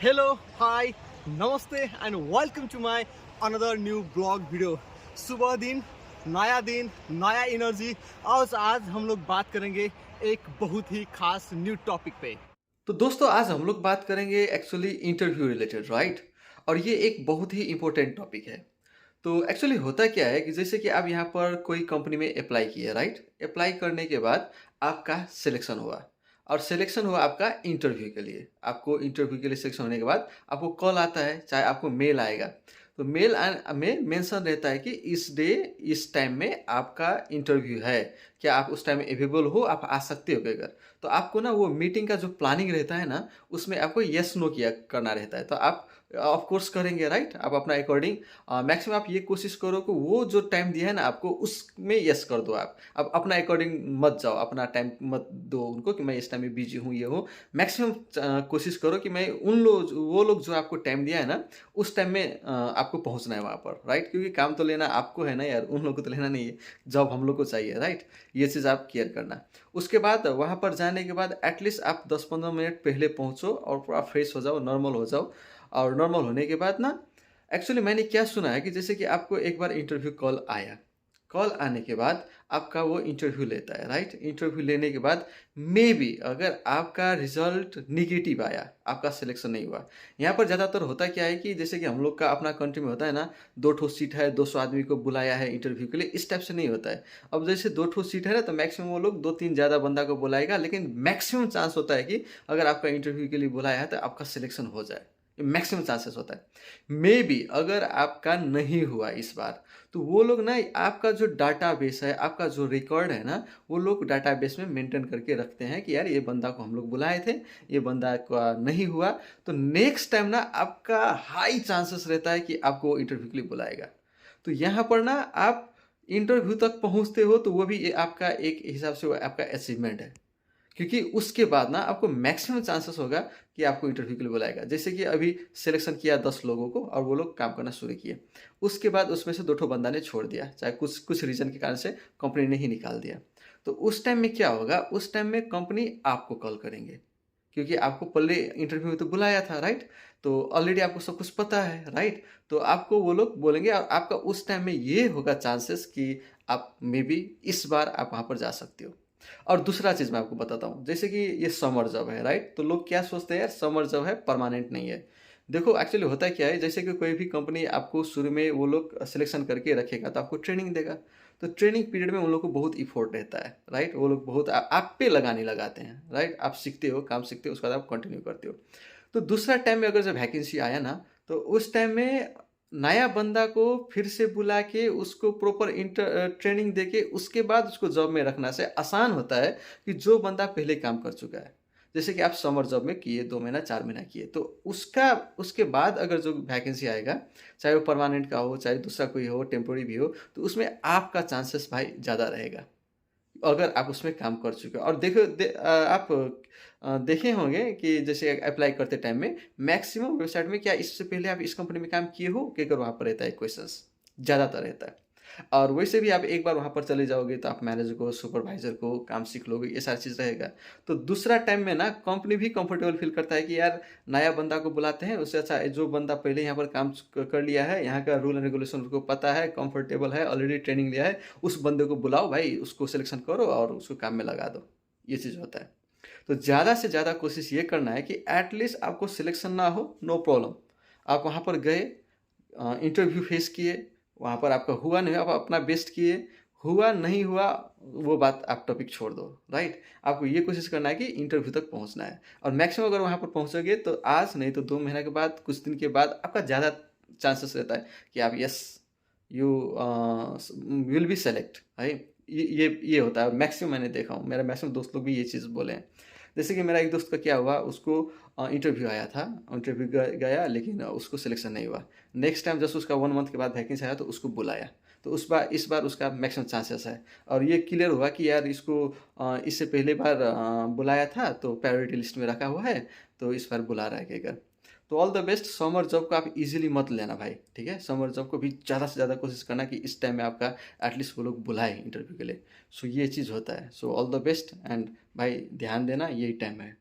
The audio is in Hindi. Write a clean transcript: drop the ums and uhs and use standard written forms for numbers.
Hello, hi, नमस्ते and welcome to my another new blog video. सुबह दिन, नया एनर्जी। आज हम लोग बात करेंगे एक बहुत ही खास न्यू टॉपिक पे। तो दोस्तों आज हम लोग बात करेंगे एक्चुअली इंटरव्यू रिलेटेड, राइट। और ये एक बहुत ही इम्पोर्टेंट टॉपिक है। तो एक्चुअली होता क्या है कि जैसे कि आप यहाँ पर कोई कंपनी में अप्लाई किए, राइट। अप्लाई करने के बाद आपका सिलेक्शन हुआ और सिलेक्शन हुआ आपका इंटरव्यू के लिए। आपको इंटरव्यू के लिए सिलेक्शन होने के बाद आपको कॉल आता है, चाहे आपको मेल आएगा। तो मेल में मेंशन रहता है कि इस डे इस टाइम में आपका इंटरव्यू है, क्या आप उस टाइम में अवेलेबल हो, आप आ सकते हो क्या अगर। तो आपको ना वो मीटिंग का जो प्लानिंग रहता है ना, उसमें आपको येस नो किया करना रहता है। तो आप ऑफ कोर्स करेंगे, राइट। आप अपना अकॉर्डिंग मैक्सिमम आप ये कोशिश करो कि वो जो टाइम दिया है ना आपको, उसमें यस कर दो। आप अब अपना अकॉर्डिंग मत जाओ, अपना टाइम मत दो उनको कि मैं इस टाइम में बिजी हूँ, ये हूँ। मैक्सिमम कोशिश करो कि मैं वो लोग जो आपको टाइम दिया है ना, उस टाइम में आपको पहुँचना है वहाँ पर, राइट। क्योंकि काम तो लेना आपको है ना यार, उन लोग को तो लेना नहीं है। जॉब हम लोग को चाहिए, राइट। ये चीज़ आप केयर करना। उसके बाद वहाँ पर जाने के बाद एटलीस्ट आप 10-15 मिनट पहले पहुँचो और पूरा फ्रेश हो जाओ, नॉर्मल हो जाओ। और नॉर्मल होने के बाद ना, एक्चुअली मैंने क्या सुना है कि जैसे कि आपको एक बार इंटरव्यू कॉल आया। कॉल आने के बाद आपका वो इंटरव्यू लेता है, राइट। इंटरव्यू लेने के बाद मे बी अगर आपका रिजल्ट निगेटिव आया, आपका सिलेक्शन नहीं हुआ। यहाँ पर ज़्यादातर होता क्या है कि जैसे कि हम लोग का अपना कंट्री में होता है ना, 2 सीट है, 200 आदमी को बुलाया है इंटरव्यू के लिए, इस टाइप से नहीं होता है। अब जैसे 2 सीट है ना, तो मैक्सिमम वो लोग 2-3 ज़्यादा बंदा को बुलाएगा, लेकिन मैक्सिमम चांस होता है कि अगर आपका इंटरव्यू के लिए बुलाया है तो आपका सिलेक्शन हो जाए। मैक्सिमम चांसेस होता है। मे बी अगर आपका नहीं हुआ इस बार, तो वो लोग ना आपका जो डाटाबेस है, आपका जो रिकॉर्ड है ना, वो लोग डाटाबेस में मेंटेन करके रखते हैं कि यार ये बंदा को हम लोग बुलाए थे, ये बंदा का नहीं हुआ। तो नेक्स्ट टाइम ना आपका हाई चांसेस रहता है कि आपको इंटरव्यू के लिए बुलाएगा। तो यहाँ पर ना आप इंटरव्यू तक पहुँचते हो, तो वो भी आपका एक हिसाब से वो आपका अचीवमेंट है। क्योंकि उसके बाद ना आपको मैक्सिमम चांसेस होगा कि आपको इंटरव्यू के लिए बुलाएगा। जैसे कि अभी सिलेक्शन किया 10 लोगों को और वो लोग काम करना शुरू किए। उसके बाद उसमें से 2 ठो बंदा ने छोड़ दिया, चाहे कुछ कुछ रीज़न के कारण से कंपनी ने ही निकाल दिया। तो उस टाइम में क्या होगा, उस टाइम में कंपनी आपको कॉल करेंगे। क्योंकि आपको पहले इंटरव्यू में तो बुलाया था, राइट। तो ऑलरेडी आपको सब कुछ पता है, राइट। तो आपको वो लोग बोलेंगे और आपका उस टाइम में ये होगा चांसेस कि आप मे बी इस बार आप वहाँ पर जा सकते हो। और दूसरा चीज़ मैं आपको बताता हूँ, जैसे कि ये समर जॉब है, राइट। तो लोग क्या सोचते हैं यार, समर जॉब है, परमानेंट नहीं है। देखो एक्चुअली होता क्या है, जैसे कि कोई भी कंपनी आपको शुरू में वो लोग सिलेक्शन करके रखेगा तो आपको ट्रेनिंग देगा। तो ट्रेनिंग पीरियड में उन लोग को बहुत इफोर्ट रहता है, राइट। वो लोग बहुत आप पे लगाने लगाते हैं, राइट। आप सीखते हो, काम सीखते हो, उसके बाद आप कंटिन्यू करते हो। तो दूसरा टाइम में अगर जब वैकेंसी आया ना, तो उस टाइम में नया बंदा को फिर से बुला के उसको प्रॉपर ट्रेनिंग देके उसके बाद उसको जॉब में रखना से आसान होता है कि जो बंदा पहले काम कर चुका है। जैसे कि आप समर जॉब में किए, 2 महीना 4 महीना किए, तो उसका उसके बाद अगर जो वैकेंसी आएगा, चाहे वो परमानेंट का हो, चाहे दूसरा कोई हो, टेम्पोररी भी हो, तो उसमें आपका चांसेस भाई ज़्यादा रहेगा अगर आप उसमें काम कर चुके हो। और आप देखे होंगे कि जैसे अप्लाई करते टाइम में मैक्सिमम वेबसाइट में, क्या इससे पहले आप इस कंपनी में काम किए हो, कि अगर वहाँ पर रहता है क्वेश्चंस ज़्यादातर रहता है। और वैसे भी आप एक बार वहाँ पर चले जाओगे तो आप मैनेजर को, सुपरवाइजर को काम सीख लोगे, ये सारी चीज़ रहेगा। तो दूसरा टाइम में ना कंपनी भी कंफर्टेबल फील करता है कि यार नया बंदा को बुलाते हैं, उससे अच्छा जो बंदा पहले यहाँ पर काम कर लिया है, यहाँ का रूल एंड रेगुलेशन उसको पता है, कंफर्टेबल है, ऑलरेडी ट्रेनिंग लिया है, उस बंदे को बुलाओ भाई, उसको सिलेक्शन करो और उसको काम में लगा दो। ये चीज़ होता है। तो ज़्यादा से ज़्यादा कोशिश ये करना है कि एटलीस्ट आपको सिलेक्शन ना हो, नो प्रॉब्लम। आप वहाँ पर गए, इंटरव्यू फेस किए, वहाँ पर आपका हुआ नहीं, आप अपना बेस्ट किए, हुआ नहीं हुआ वो बात आप टॉपिक छोड़ दो, राइट। आपको ये कोशिश करना है कि इंटरव्यू तक पहुँचना है। और मैक्सिमम अगर वहाँ पर पहुँचोगे तो आज नहीं तो 2 महीने के बाद, कुछ दिन के बाद आपका ज़्यादा चांसेस रहता है कि आप yes you will be select, right. ये होता है, मैक्सिमम मैंने देखा हूँ, मेरा मैक्सिमम दोस्त लोग भी ये चीज़ बोले हैं। जैसे कि मेरा एक दोस्त का क्या हुआ, उसको इंटरव्यू आया था, इंटरव्यू गया, लेकिन उसको सिलेक्शन नहीं हुआ। नेक्स्ट टाइम जब उसका 1 मंथ के बाद वैकेंसी आया तो उसको बुलाया। तो इस बार उसका मैक्सिमम चांसेस है। और ये क्लियर हुआ कि यार इसको इससे पहले बार बुलाया था तो प्रायोरिटी लिस्ट में रखा हुआ है, तो इस बार बुला रहा है क्या। तो all the best. Summer job को आप इजीली मत लेना भाई, ठीक है। समर जॉब को भी ज़्यादा से ज़्यादा कोशिश करना कि इस टाइम में आपका एटलीस्ट वो लोग बुलाए इंटरव्यू के लिए। सो ये चीज़ होता है। So all the best and भाई ध्यान देना, यही टाइम है।